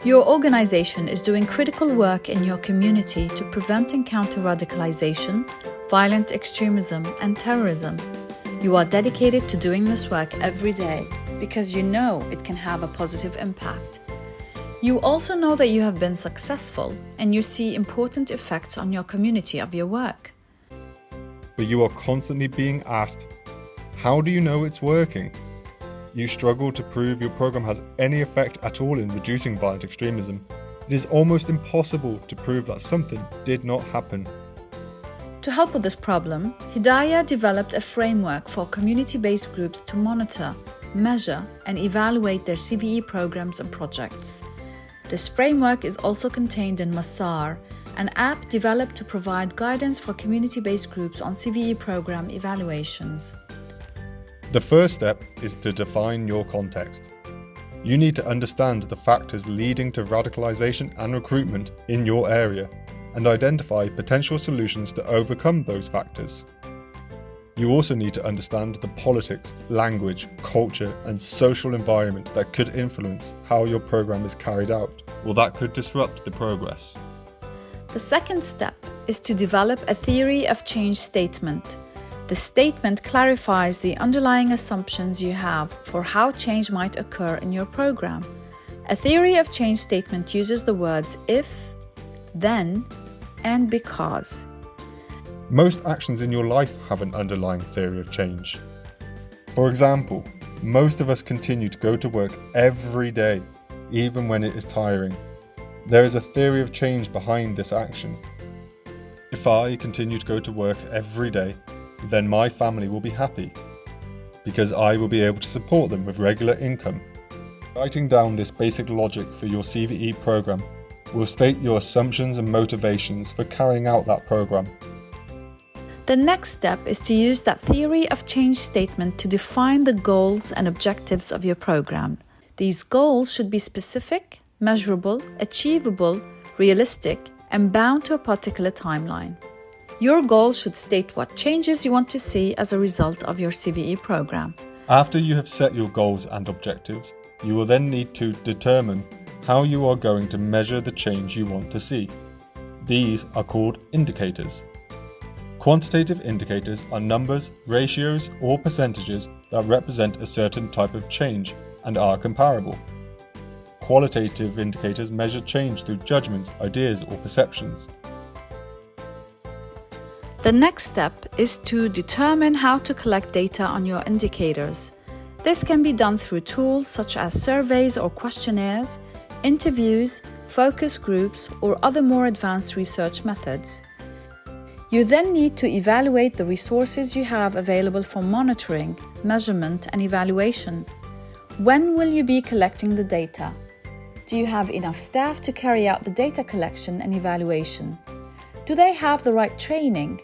Your organization is doing critical work in your community to prevent and counter radicalization, violent extremism, and terrorism. You are dedicated to doing this work every day because you know it can have a positive impact. You also know that you have been successful and you see important effects on your community of your work. But you are constantly being asked, how do you know it's working? You struggle to prove your program has any effect at all in reducing violent extremism. It is almost impossible to prove that something did not happen. To help with this problem, Hidayah developed a framework for community-based groups to monitor, measure, and evaluate their CVE programs and projects. This framework is also contained in MASAR, an app developed to provide guidance for community-based groups on CVE program evaluations. The first step is to define your context. You need to understand the factors leading to radicalization and recruitment in your area and identify potential solutions to overcome those factors. You also need to understand the politics, language, culture, and social environment that could influence how your program is carried out, or that could disrupt the progress. The second step is to develop a theory of change statement. The statement clarifies the underlying assumptions you have for how change might occur in your program. A theory of change statement uses the words if, then, and because. Most actions in your life have an underlying theory of change. For example, most of us continue to go to work every day, even when it is tiring. There is a theory of change behind this action. If I continue to go to work every day, then my family will be happy, because I will be able to support them with regular income. Writing down this basic logic for your CVE program will state your assumptions and motivations for carrying out that program. The next step is to use that theory of change statement to define the goals and objectives of your program. These goals should be specific, measurable, achievable, realistic, and bound to a particular timeline. Your goals should state what changes you want to see as a result of your CVE program. After you have set your goals and objectives, you will then need to determine how you are going to measure the change you want to see. These are called indicators. Quantitative indicators are numbers, ratios, or percentages that represent a certain type of change and are comparable. Qualitative indicators measure change through judgments, ideas, or perceptions. The next step is to determine how to collect data on your indicators. This can be done through tools such as surveys or questionnaires, interviews, focus groups, or other more advanced research methods. You then need to evaluate the resources you have available for monitoring, measurement, and evaluation. When will you be collecting the data? Do you have enough staff to carry out the data collection and evaluation? Do they have the right training?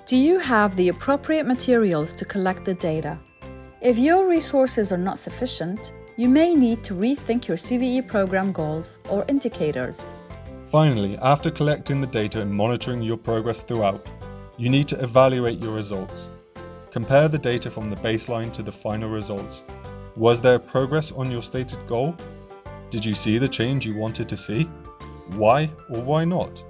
Do you have the appropriate materials to collect the data? If your resources are not sufficient, you may need to rethink your CVE program goals or indicators. Finally, after collecting the data and monitoring your progress throughout, you need to evaluate your results. Compare the data from the baseline to the final results. Was there progress on your stated goal? Did you see the change you wanted to see? Why or why not?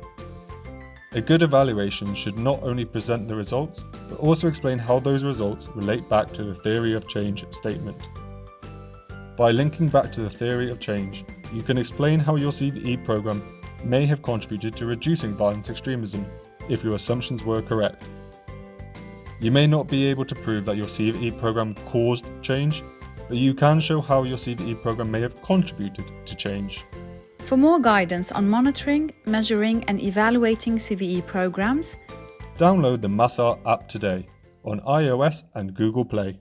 A good evaluation should not only present the results, but also explain how those results relate back to the theory of change statement. By linking back to the theory of change, you can explain how your CVE program may have contributed to reducing violent extremism if your assumptions were correct. You may not be able to prove that your CVE program caused change, but you can show how your CVE program may have contributed to change. For more guidance on monitoring, measuring, and evaluating CVE programs, download the MASAR app today on iOS and Google Play.